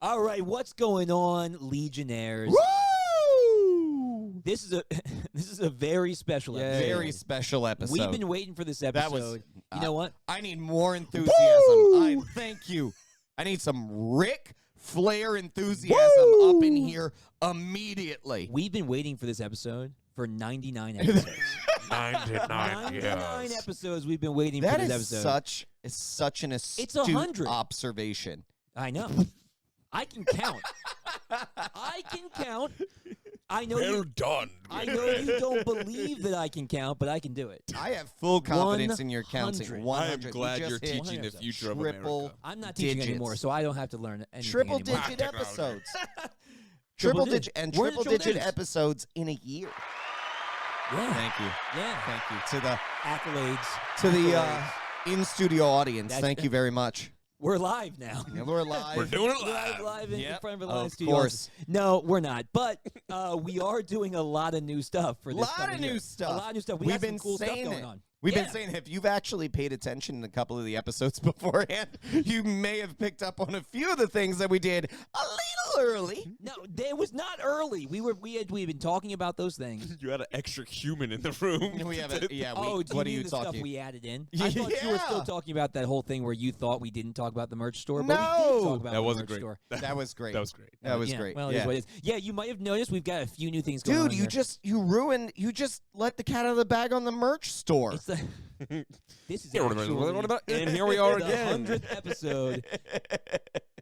All right, what's going on, Legionnaires? Woo! This is a very special episode. Very special episode. We've been waiting for this episode. That was. You know what? I need more enthusiasm. Woo! Thank you. I need some Ric Flair enthusiasm up in here immediately. We've been waiting for this episode for 99 episodes. 99 99 episodes we've been waiting That for this is episode. such an astute 100. observation. I know. I can count. I can count. I know Well you. done. I know you don't believe that I can count, but I can do it. I have full confidence in your 100. counting. I am 100. glad You you're just hit teaching the 100%. future of triple America. I'm not teaching digits. anymore, so I don't have to learn anything Triple anymore. digit Technology. episodes. Triple Triple digit. digit and We're in the triple triple digit digits. episodes in a year. Yeah. Thank you. Yeah. Thank you to Accolades. the Accolades. in studio audience. That's- Thank you very much. We're live now. Yeah, we're live. We're doing it Live, live. live in Yep, front of a live of studio. course. No, we're not. But we are doing a lot of new stuff for this Lot coming of year. new stuff. A lot of new stuff. We We've got some been cool stuff saying going it. on. We've Yeah. been saying if you've actually paid attention in a couple of the episodes beforehand, you may have picked up on a few of the things that we did a little early. No, it was not early. We'd been talking about those things. You had an extra human in the room. We have a, yeah. Oh, do what you are mean you the stuff talking? we added in? I thought you were still Yeah. talking about that whole thing where you thought we didn't talk about the merch store, but we did No. talk about That the wasn't merch great. store. That was great. That was great. That was Yeah, great. Well, it yeah. is what it is. Yeah, you might have noticed we've got a few new things going on. Dude, here. you just let the cat out of the bag on the merch store. It's the, this is Yeah, actually and here we are the again. 100th episode.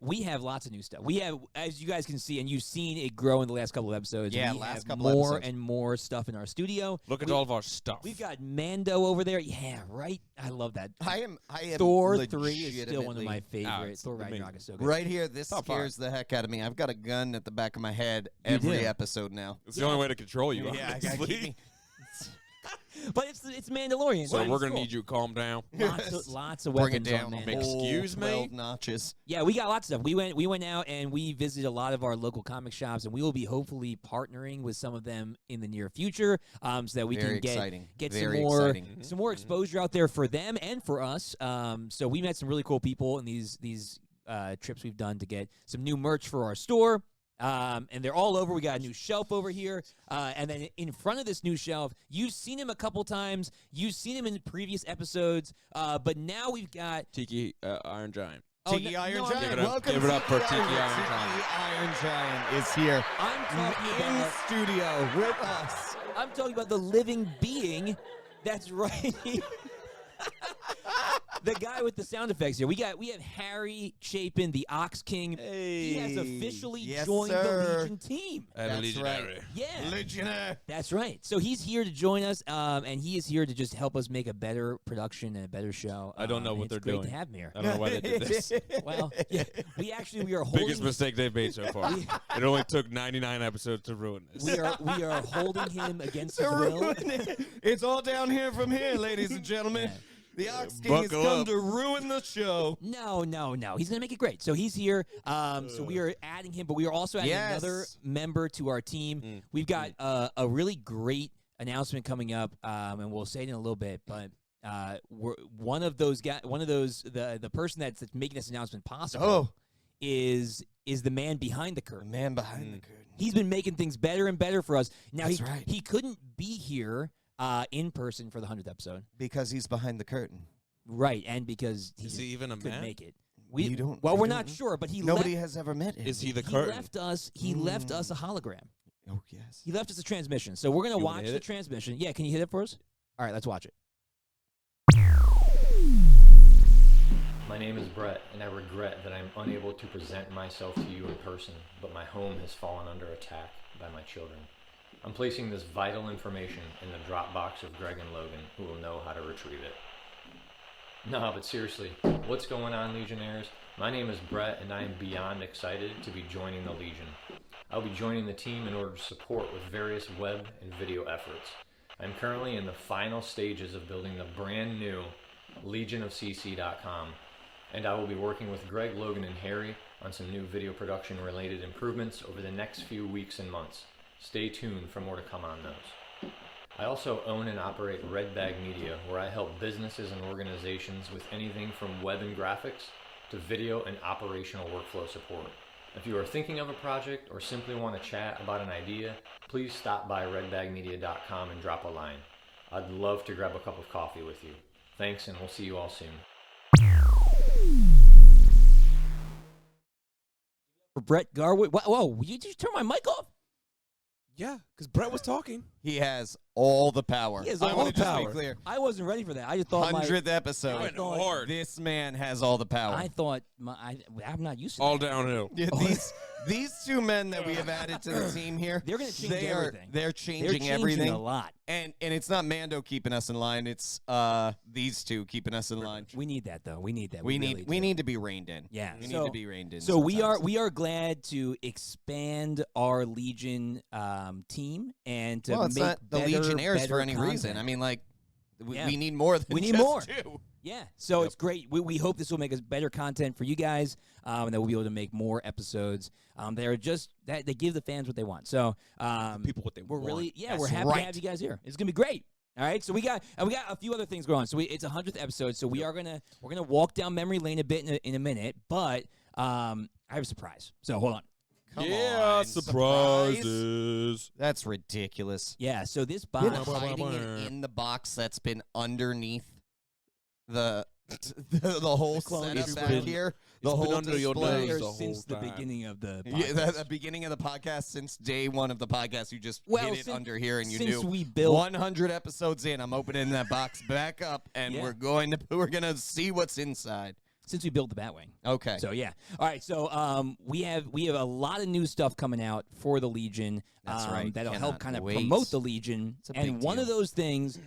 We have lots of new stuff. We have, as you guys can see, and you've seen it grow in the last couple of episodes. Yeah, we last have couple more episodes. and more stuff in our studio. Look at We- all of our stuff. We've got Mando over there. Yeah, right. I love that. I am Thor 3 is still one of my legitimately- favorites. it's Thor amazing. Ragnarok is so good. Right here, this Top five. scares the heck out of me. I've got a gun at the back of my head You every do. episode now. It's the only way to control you. Yeah, I gotta honestly. keep me. But it's Mandalorian. So right? we're It's gonna cool. need you to calm down. Lots of Bring it weapons down on a Mando. whole Excuse me? 12 notches. Yeah, we got lots of stuff. We went out and we visited a lot of our local comic shops, and we will be hopefully partnering with some of them in the near future, so that we Very can exciting. get Very some more exciting. some more exposure out there for them and for us. So we met some really cool people in these trips we've done to get some new merch for our store. And they're all over. We got a new shelf over here. And then in front of this new shelf, you've seen him a couple times. You've seen him in previous episodes. But now we've got Tiki Iron Giant. Tiki no, Iron no, Giant. Give it up- Welcome give it up for Tiki Tiki Iron Iron Giant. Tiki Iron Giant is here I'm talking in about studio with us. I'm talking about the living being that's right here. The guy with the sound effects here. We have Harry Chapin, the Ox King. He has Hey, officially yes, joined sir. the Legion team. I'm a That's legionary. right. Yeah. Legionnaire. That's right. So he's here to join us, and he is here to just help us make a better production and a better show. I don't know and what they're it's great doing. to have him here. I don't know why they did this. Well, yeah, we are holding. Biggest mistake they've made so far. It only took 99 episodes to ruin this. We are holding him against his They're will. ruining it. It's all down here from here, ladies and gentlemen. Yeah. The Ox King has Buckle come up. to ruin the show. No. He's gonna make it great. So he's here. So we are adding him, but we are also adding Yes. another member to our team. We've got a really great announcement coming up, and we'll say it in a little bit. But we're one of those guys. The person that's making this announcement possible Oh, is the man behind the the curtain. man behind the curtain. He's been making things better and better for us. Now That's right. he couldn't be here in person for the 100th episode, Because he's behind the curtain. right? And because he Is just he even a couldn't man? make it. You don't- Well, you we're don't not know? sure, but he Nobody left. has ever met him. Is he the He curtain? left us. He left us a hologram. Oh, yes. He left us a transmission. So we're gonna You wanna watch hit the it? transmission. Yeah, can you hit it for us? All right, let's watch it. My name is Brett, and I regret that I am unable to present myself to you in person, but my home has fallen under attack by my children. I'm placing this vital information in the Dropbox of Greg and Logan, who will know how to retrieve it. No, but seriously, what's going on, Legionnaires? My name is Brett, and I am beyond excited to be joining the Legion. I'll be joining the team in order to support with various web and video efforts. I'm currently in the final stages of building the brand new legionofcc.com, and I will be working with Greg, Logan, and Harry on some new video production related improvements over the next few weeks and months. Stay tuned for more to come on those. I also own and operate Red Bag Media, where I help businesses and organizations with anything from web and graphics to video and operational workflow support. If you are thinking of a project or simply want to chat about an idea, please stop by redbagmedia.com and drop a line. I'd love to grab a cup of coffee with you. Thanks, and we'll see you all soon. For Brett Garwood. Whoa, you just turn my mic off? Yeah, because Brett was talking. He has all the power. He has I all want the to just be power. clear. I wasn't ready for that. I just thought 100th episode. Went thought- hard. This man has all the power. I'm not used to All that. downhill. Yeah, these two men that we have added to the team here, They're gonna change they everything. They're They're changing changing everything. a lot. And it's not Mando keeping us in line. It's these two keeping us in line. We need that though. We need that. We really need do. to be reined in. Yeah. We So- need to be reined in. So we sometimes. are glad to expand our Legion team and to Well, it's make not the better, Legionnaires for better any content. reason. I mean, like Yeah. we need more than We need just more. two. Yeah, so it's great. We hope this will make us better content for you guys, and that we'll be able to make more episodes. They're just that they give the fans what they want. So People what they we're want. really we're That's happy to right. have you guys here. It's gonna be great. All right, so we got a few other things going on. So it's 100th episode. So we're gonna walk down memory lane a bit in a minute, but I have a surprise. So hold on. Come Yeah, on, surprises. That's ridiculous. Yeah, so this You're box. hiding it in the box that's been underneath the whole clone setup is back been- here. it's The been whole under your display. nose the whole since the time. beginning of the Yeah, podcast. the beginning of the podcast, since day one of the podcast, you just Well, hid it since- under here, and you since knew. we built 100 episodes in, I'm opening that box back up, and Yeah. we're gonna see what's inside. since we built the Batwing. Okay. So yeah. All right. So we have a lot of new stuff coming out for the Legion. That's right. That'll Cannot help kind of wait. promote the Legion. It's a And big one of deal. those things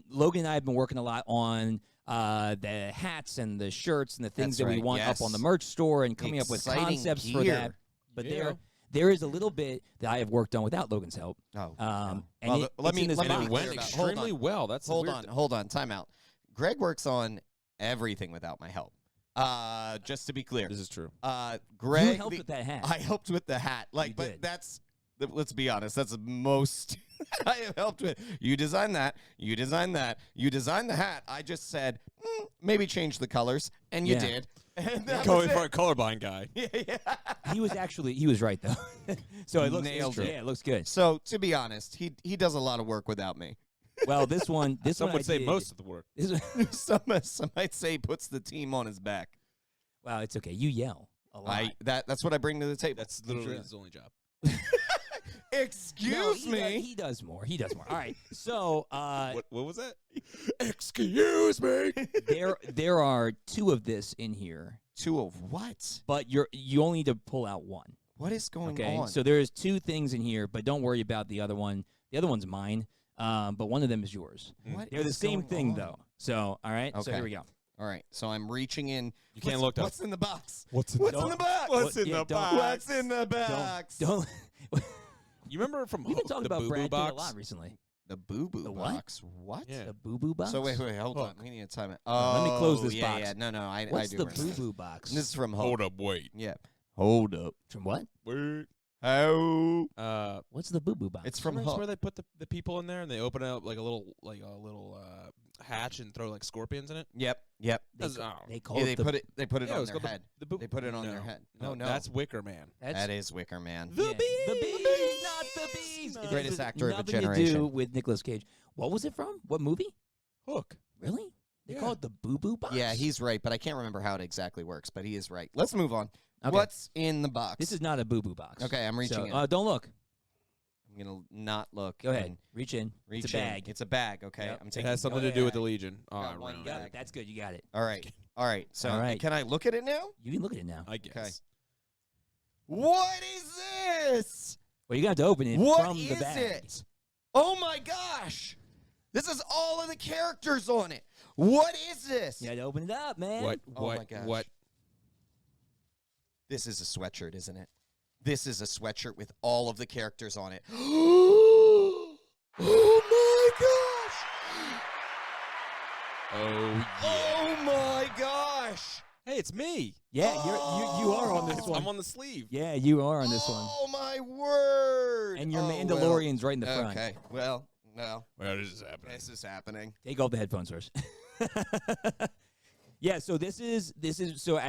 Logan and I have been working a lot on the hats and the shirts and the things That's that we right, want yes. up on the merch store and coming up with Exciting concepts for gear. that. But Yeah. there is a little bit that I have worked on without Logan's help. Oh. And Well, it- let it's me- in this let me And be it box. went clear about- hold extremely on. well. That's the Hold weird on, hold on. Time out. Greg works on everything without my help. Just to be clear. This is true. Greg, You helped with that hat. I helped with the hat. You Like, but did. that's let's be honest. That's the most I have helped with. You designed that. You designed that. You designed the hat. I just said maybe change the colors, and you Yeah. did. And that Going was for it. a colorblind guy. Yeah. He was right though. So it looks Nailed it. Yeah, it looks good. So to be honest, he does a lot of work without me. Well, this one Some I would say did- most of the work. This, Some might say he puts the team on his back. wow, it's okay. You yell a lot. That's what I bring to the table. That's literally his only job. Excuse No, me. He does more. He does more. All right. So What was that? Excuse me. there are two of this in here, Two of what? but you only need to pull out one. What is going Okay. on? So there's two things in here, but don't worry about the other one. The other one's mine. But one of them is yours. What They're the is same going thing on? though. So all right. So Okay. here we go. All right, so I'm reaching in. You can't look down. What's in the box? What's in What's in the box? What's in yeah, the don't- box? What's in the box? Don't. You remember from We've been talking the about Boo Brad Boo Pitt a box? lot recently. The boo boo The what? box. What? Yeah. The boo boo box. So wait, hold on. Hook. We need to time it. Let me close this yeah, box. Yeah, no, I What's do the remember boo that. boo box? This is from Hope. Hold up, wait. Yeah. Hold up. From what? Wait. How? What's the boo boo box? It's from Remember Hope. where they put the people in there and they open up like a little hatch and throw like scorpions in it? Yep. They, That's- ca- oh. they call Yeah, it they the put it. They put it Yeah, on it's their called head. the boo- They put it on no, their head. No, no. that's Wicker Man. That is Wicker Man. The bees, not the bees. It Greatest has actor of a nothing to do generation. with Nicolas Cage. What was it from? What movie? Hook. Really? They Yeah. call it the boo boo box. Yeah, he's right, but I can't remember how it exactly works. But he is right. Let's move on. Okay. What's in the box? This is not a boo boo box. Okay, I'm reaching So, in. don't look. I'm gonna not look. Go ahead. and Reach in. Reach it's a in. bag. It's a bag. Okay, Yep. I'm It taking. has something to do with the Legion. Oh, Got I one ruined Got it. it. That's good. You got it. All right. All right. So All right. can I look at it now? You can look at it now. I guess. Okay. What is this? Well, you got to open it What from the is bag. it? Oh my gosh! This is all of the characters on it. What is this? You got to open it up, man. What? Oh What? my gosh. What? This is a sweatshirt, isn't it? This is a sweatshirt with all of the characters on it. Oh my gosh! Oh yeah. Oh my gosh! Hey, it's me. Yeah, you are on this Oh. one. I'm on the sleeve. Yeah, you are on this one. Oh my word! And your Oh, Mandalorian's right in the well. front. Okay. Well, no. Well, this is happening. This is happening. Take off the headphones first. Yeah, so this is so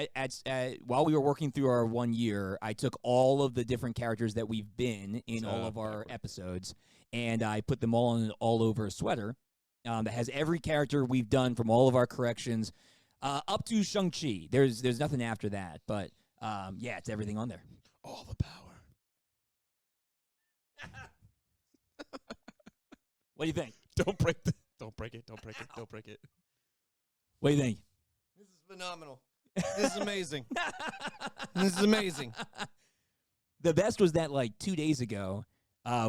while we were working through our 1 year, I took all of the different characters that we've been in all of our episodes, and I put them all in an all-over sweater that has every character we've done from all of our corrections up to Shang-Chi. There's nothing after that, but yeah, it's everything on there. All the power. What do you think? Don't break it. Don't break it. Don't break it. What do you think? This is phenomenal. This is amazing. This is amazing. The best was that like 2 days ago,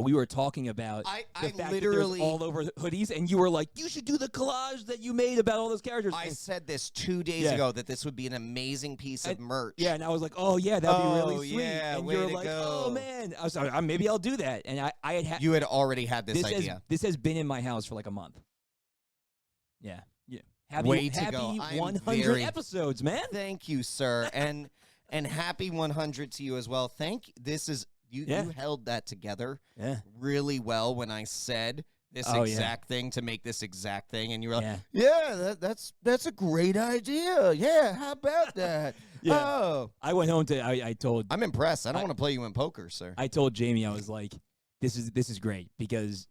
we were talking about I the fact literally that there's all over hoodies, and you were like, "You should do the collage that you made about all those characters." I And- said this 2 days Yeah. ago that this would be an amazing piece of merch. yeah, and I was like, "Oh yeah, that'd be Oh, really sweet." yeah, and way you're to like, go. "Oh man," I was like, "Maybe I'll do that." And I had You had already had this idea. This has been in my house for like a month. Yeah. Happy, Way to happy go. I'm 100 very- episodes, man. Thank you, sir, and happy 100 to you as well. This is you. Yeah. You held that together Yeah. really well when I said this Oh, yeah. exact thing to make this exact thing, and you were like, Yeah. "Yeah, that's a great idea. Yeah, how about that?" Yeah. Oh, I went home to I told I'm impressed. I don't want to play you in poker, sir. I told Jamie, I was like, this is great because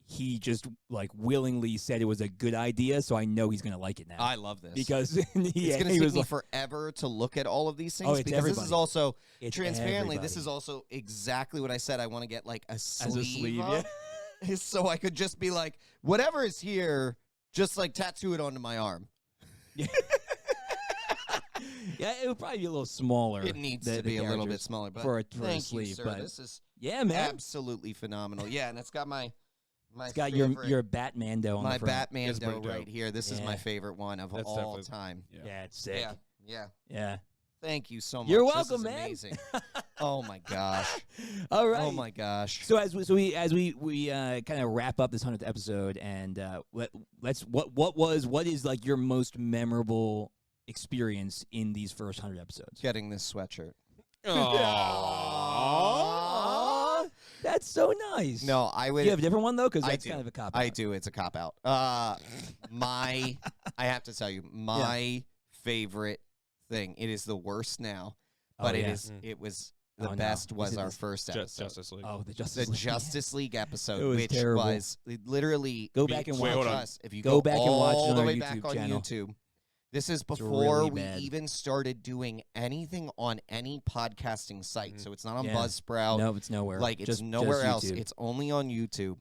he just like willingly said it was a good idea, so I know he's gonna like it now. I love this because it's going to he take was me like, forever to look at all of these things Oh, it's because this is everybody. also it's transparently. This everybody. is also exactly what I said. I want to get like a sleeve, as a sleeve, of, so I could just be like, whatever is here, just like tattoo it onto my arm. Yeah. Yeah, it would probably be a little smaller. It needs the to be a little bit characters smaller, but for a thank sleeve. you, sir. But This is yeah, man, absolutely phenomenal. Yeah, and it's got my it's got your favorite- Batmando on my the front. Batman It's pretty right dope. here. This is Yeah. my favorite one of That's all definitely- time. Yeah, it's sick. Yeah, yeah. Yeah. Thank you so much. You're This welcome, is man. Amazing. Oh my gosh. All right. Oh my gosh. So as we kind of wrap up this 100th episode, and what is like your most memorable experience in these first 100 episodes? Getting this sweatshirt. Aw, that's so nice. No, I would. Do you have a different one though? Because I that's do. kind of a cop. I do. It's a cop out. I have to tell you, my favorite thing. It is the worst now, but Oh, it yeah. is. It was the Oh, no. best. Is Was it our this- first episode. Justice League. Oh, the The Justice League. Justice League episode, It was which terrible. was literally Go back and Wait, watch hold on. us. If you Go back and watch it all on the our way YouTube back on channel. YouTube. This is It's before really we bad. even started doing anything on any podcasting site. Mhm. So it's not on Yeah. Buzzsprout. No, it's nowhere. Like it's just nowhere else. YouTube. It's only on YouTube.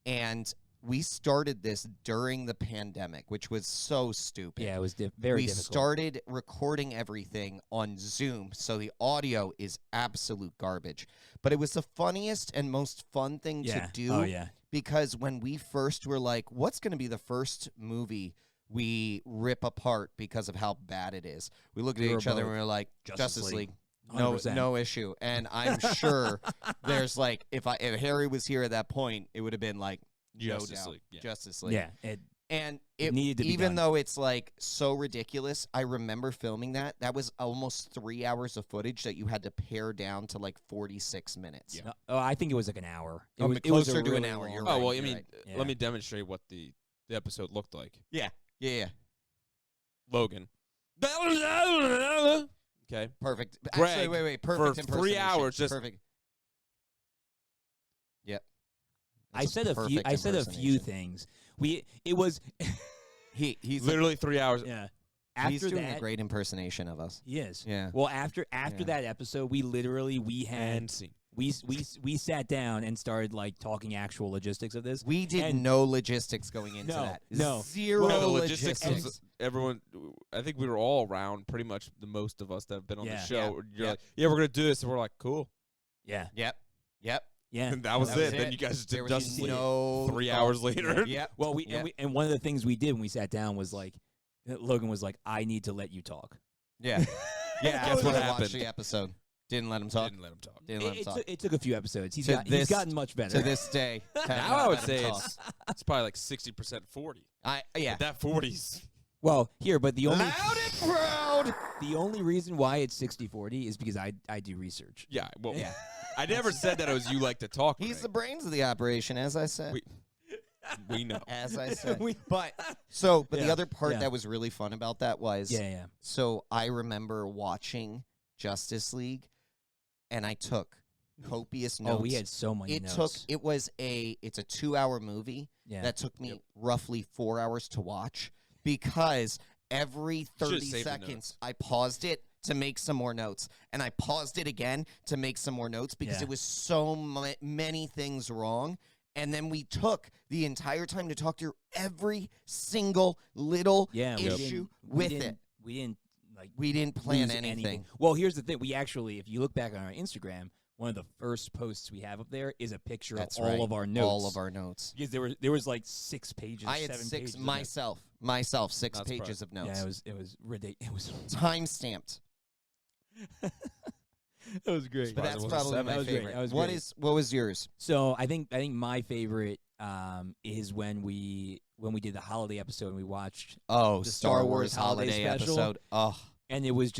And we started this during the pandemic, which was so stupid. yeah, it was very we difficult. started recording everything on Zoom, so the audio is absolute garbage. But it was the funniest and most fun thing yeah. to do Oh yeah. because when we first were like, what's going to be the first movie we rip apart because of how bad it is? We looked at We were each other and both we were like, Justice Justice League. League. No, 100%. no issue. And I'm sure there's like, if Harry was here at that point, it would have been like, no Justice doubt, League, yeah. Justice League. Yeah. It, And It it needed to be even done. though it's like so ridiculous, I remember filming that. That was almost 3 hours of footage that you had to pare down to like 46 minutes. Yeah. no, oh, I think it was like an hour. It Oh, was, but it was a closer to an really hour, you're long- Oh, well, I you're mean, right. Yeah. let me demonstrate what the episode looked like. Yeah. Logan. Okay. Perfect. Greg, Actually, wait. for Perfect 3 impersonation. hours, just- perfect. Yep. I That's said a few. perfect I said a few impersonation. things. It was He's Literally 3 hours. yeah. he's After doing that, a great impersonation of us. he is. Yeah. Well, after Yeah. that episode, we had And scene. we sat down and started like talking actual logistics of this. We did And- no logistics going into No, that. no. Zero No, the logistics. logistics was everyone. I think we were all around. Pretty much the most of us that have been on Yeah. the show. Yeah. You're Yep. like, yeah, we're gonna do this, and we're like, cool. Yeah. Yep. Yep. Yeah. And that was That it. was Then it. you guys There did was Justice League no 3 thought. hours later. Yep. Well, Yeah. and one of the things we did when we sat down was like, Logan was like, "I need to let you talk." Yeah. Yeah. Guess what I happened? watched the episode. Didn't let him talk. Didn't let him talk. Didn't let him talk. It took a few episodes. He's To he's this- gotten much better. To this day. have Now not I would let him say talk. it's probably like 60% 40. Yeah. But that 40's. Well, here, but the only Loud and proud. the only reason why it's 60-40 is because I do research. Yeah. Well, Yeah. I never said that it was you like to talk. He's the Greg. brains of the operation, as I said. We- We know. As I said. We- But Yeah. the other part Yeah. that was really fun about that was, yeah. so I remember watching Justice League, and I took copious notes. Oh, we had so many It's notes. a 2-hour movie Yeah. that took me roughly 4 hours to watch because every 30 saved the seconds notes. I paused it to make some more notes, and I paused it again to make some more notes because Yeah. it was so many things wrong. And then we took the entire time to talk through every single little Yeah, we issue didn't- we with didn't- it. We didn't like We didn't plan lose anything. Well, here's the thing. We actually, if you look back on our Instagram, one of the first posts we have up there is a picture That's of all right. of our notes. All of our notes. Because there was like 6 pages. I had 7 six pages of notes. myself 6 Not pages surprised. of notes. Yeah, it was ridiculous. It was Time stamped. it was great. But Surprised that's it wasn't probably seven. my That was great. favorite. That was What great. is what was yours? So I think my favorite is when we did the holiday episode and we watched, Oh, The Star Wars holiday holiday special. episode. Oh, and it was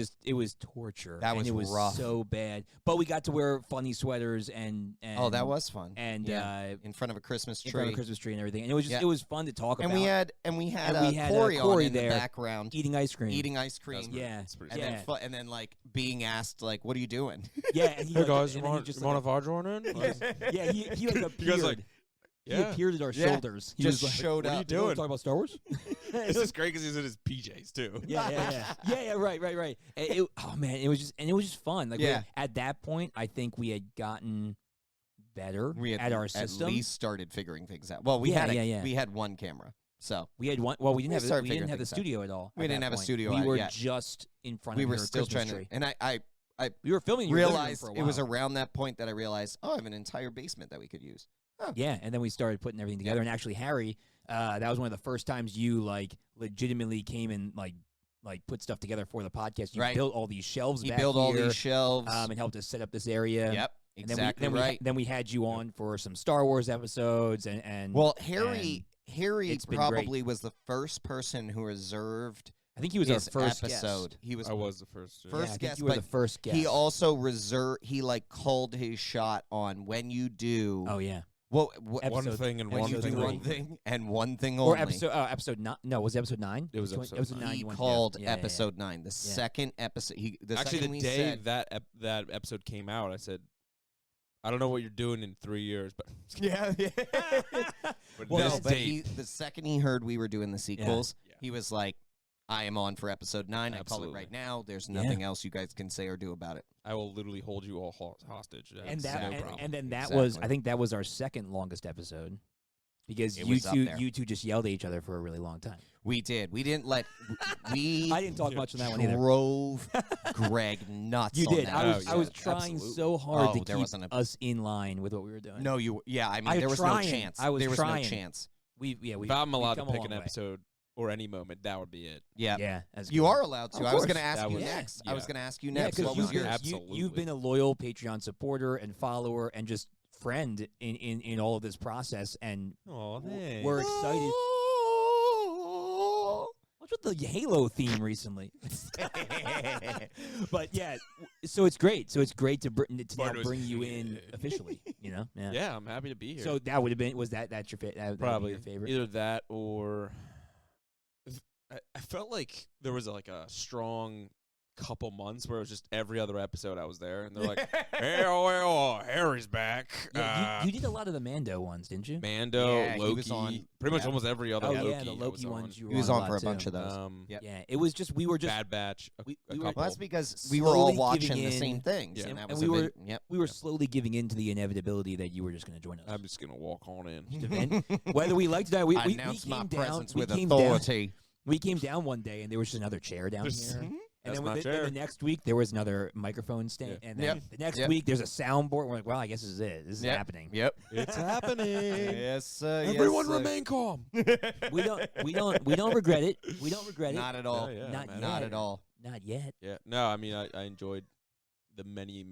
torture. That and was it was rough. so bad. But we got to wear funny sweaters and oh, that was fun. and Yeah. In front of a Christmas in front of tree. a Christmas tree and everything. And it was just Yeah. it was fun to talk And about. we had Corey Corey in there the background eating ice cream. eating ice That's cream. pretty- Yeah. that's pretty And cool. Yeah. then and then like being asked like, what are you doing? Yeah, and he Hey like, guys, and you then he want just you like, want a Vajron in? yeah, he like appeared. You guys like, He yeah. appeared at our Yeah. shoulders. He Just was like, showed what are you up. "You wanna doing?" talk about Star Wars? This is great because he's in his PJs too. Yeah, right. Oh man, it was just fun. Like Yeah. at that point, I think we had gotten better We had at our system. at least started figuring things out. Well, Yeah, yeah. we had one camera. So We had one. Well, we didn't We have started we didn't figuring have the things out. studio at all. We at didn't that have a point. studio We out were yet. just in front we of were your still Christmas trying to, tree. and I We were filming. in your living room realized for a it was while. around that point that I realized, oh, I have an entire basement that we could use. Yeah, and then we started putting everything together. And actually, Harry, that was one of the first times you like legitimately came and like put stuff together for the podcast. You Right. built all these shelves. He back built all here, these shelves. and helped us set up this area. Yep, And exactly then right. Then we had you on for some Star Wars episodes, and Well, Harry it's been probably was the first person who reserved I think he was his our first episode. guest. He was I was the first. First I think guest, you were but the first guest. he also reserved. He like called his shot on when you do. Oh yeah. What one episode- thing and when one you thing do one only. thing and one thing Or only. episode 9. No, was it episode 9? It was Which one- episode It was the 9. 9 He you went to. called Yeah, yeah, yeah. episode 9. The second episode. The Actually, second the we day said, that episode came out, I said, I don't know what you're doing in 3 years, but yeah, yeah. but Well, this no, but date, the second he heard we were doing the sequels, Yeah. he was like, "I am on for episode 9. I call it Absolutely. right now. There's Yeah. nothing else you guys can say or do about it." I will literally hold you all hostage. And That's that no and, problem. and then that was Exactly. I think that was our second longest episode. Because It you was up two there. just yelled at each other for a really long time. We did. We didn't let. We I didn't talk much on that one either. drove Greg nuts. You on did. that I was Oh, I was yeah, trying absolutely. so hard Oh, to there keep wasn't a- us in line with what we were doing. No, you. Yeah, I mean, I was there was trying. no chance. I was there was trying. no chance. we if I'm allowed to come a pick long an way. episode or any moment, that would be it. Yeah. Yeah, that's You good. are allowed to. Of I was course. going to ask That you was- next. I yeah. was going to ask you Yeah, next. because What was you've, yours? you've Absolutely. been a loyal Patreon supporter and follower and just friend in all of this process, and Oh, we're excited. What's with the Halo theme recently? But yeah, so it's great. So it's great to now Part was- bring you in officially. You know, yeah. Yeah, I'm happy to be here. So that would have been that's your that Probably your favorite. either that or I felt like there was like a strong couple months where it was just every other episode I was there, and they're like, "Hey, Harry's back." Yeah, you did a lot of the Mando ones, didn't you? Mando, Yeah, he Loki, was on- pretty much yeah. almost every other Oh Loki. yeah, the I Loki was ones. You were He was on on for a lot, bunch too. of those. On. Yep. Yeah, it was just we were just Bad Batch. we a were- couple. Well, that's because we were all Slowly watching giving the in- same things, Yeah. and that And was we a were- bit, yep. we were slowly giving in to the inevitability that you were just going to join us. I'm just gonna walk on in. And whether we liked it or not, we Announce my came down. presence We with came down. authority. We came down one day and there was just another chair down here. And That's then my the chair. next week there was another microphone stand, Yeah. and then Yep. the next Yep. week there's a soundboard. We're like, well, I guess this is it. This is Yep. happening. Yep. It's happening. Yes, Everyone remain calm. We don't regret it. We don't regret it. Not at all. Yeah, Not man. yet. Not at all. Not yet. Yeah, no, I mean, I enjoyed the many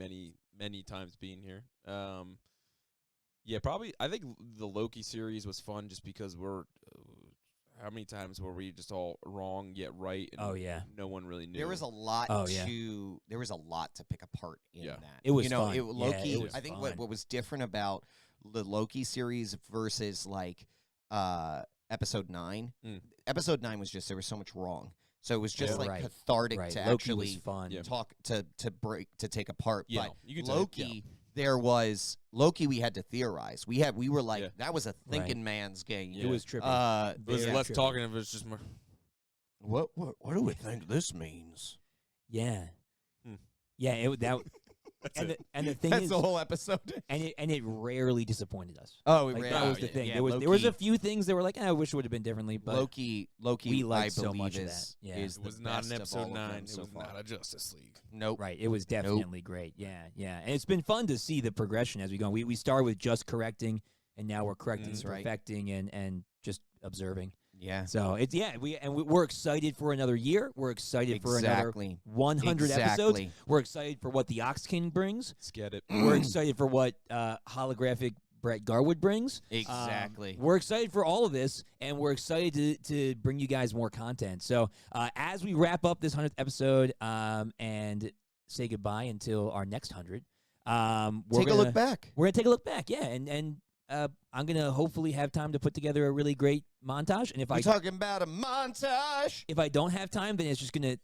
times being here. Yeah, probably. I think the Loki series was fun just because we're. How many times were we just all wrong yet right? And Oh yeah. no one really knew. There was a lot Oh, yeah. there was a lot to pick apart in Yeah. that. It was you know, fun. Yeah, Loki. it was I think fun. what was different about the Loki series versus like episode 9. Mm. Episode 9 was just there was so much wrong. So it was just Yeah. like Right. cathartic Right. to Loki actually was fun. Yeah. talk to take apart. Yeah, But you could say, Loki, there was Loki. We had to theorize. We were like Yeah. that was a thinking man's game. It was trippy. It was Very less trippy. talking. It was just more. What do we think this means? Yeah. Hmm. Yeah, and the thing That's is, the whole episode. and it rarely disappointed us. Oh, we Like, ran that out. was the thing. Yeah, there was Loki, a few things that were like, I wish it would have been differently, but Loki. we liked I so believe much of is that. Yeah. is It was the not an best of all episode of 9. them It so was far. not a Justice League. Nope. Right. It was definitely great. Yeah, yeah. And it's been fun to see the progression as we go. We started with just correcting, and now we're correcting, Mm, right. perfecting, and just observing. Yeah. So it's we're excited for another year. We're excited for another Exactly. 100 episodes. Exactly. We're excited for what the Ox King brings. Let's get it. We're excited for what holographic Brett Garwood brings. Exactly. We're excited for all of this, and we're excited to bring you guys more content. So as we wrap up this 100th episode and say goodbye until our next 100, Take a look back. we're going to take a look back, yeah, and I'm going to hopefully have time to put together a really great montage. And if We're talking about a montage. I don't have time, then it's just gonna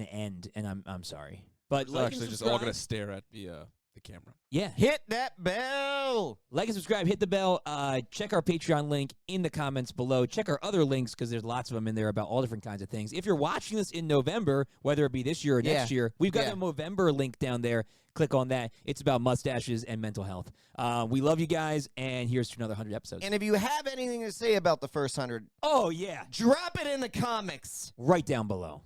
end, and I'm sorry. But We're like and actually just all subscribe. gonna stare at the camera. Yeah, Hit that bell. like and subscribe, hit the bell. Check our Patreon link in the comments below. Check our other links because there's lots of them in there about all different kinds of things. If you're watching this in November, whether it be this year or next year, we've got Yeah. a Movember link down there. Click on that. It's about mustaches and mental health. We love you guys, and here's to another 100 episodes. And if you have anything to say about the first 100, oh yeah, drop it in the comics. right down below.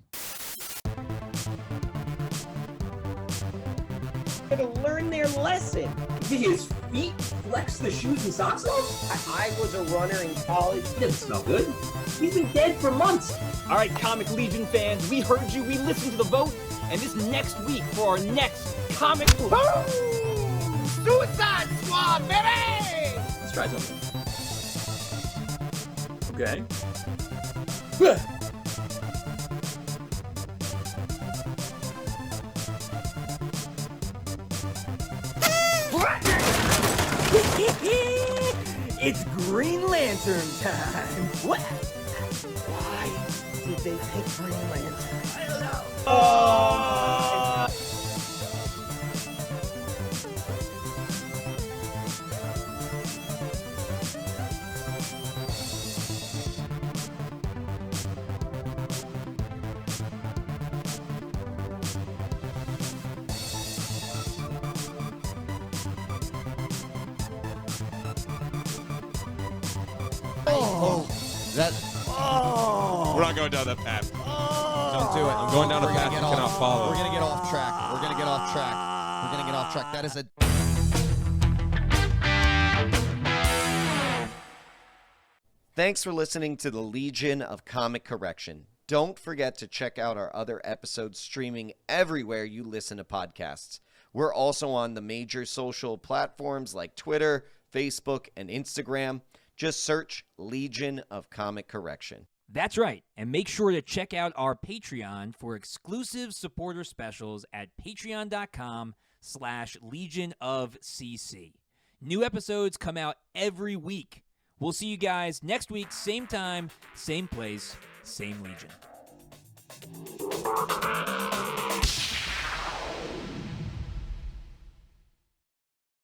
To learn their lesson. Did his feet flex the shoes and socks off? I was a runner in college. He doesn't smell good. He's been dead for months. All right, Comic Legion fans, we heard you. We listened to the vote. And this next week for our next comic... Boom! Suicide Squad, baby! Let's try something. Okay. It's Green Lantern time. What? Why did they pick Green Lantern? I don't know. We're not going down that path. Don't do it. I'm going down a We're path gonna you get cannot off. follow. We're gonna get off track. We're gonna get off track. We're gonna get off track. That is a. Thanks for listening to the Legion of Comic Correction. Don't forget to check out our other episodes streaming everywhere you listen to podcasts. We're also on the major social platforms like Twitter, Facebook, and Instagram. Just search Legion of Comic Correction. That's right. And make sure to check out our Patreon for exclusive supporter specials at patreon.com/Legion of CC. New episodes come out every week. We'll see you guys next week, same time, same place, same Legion.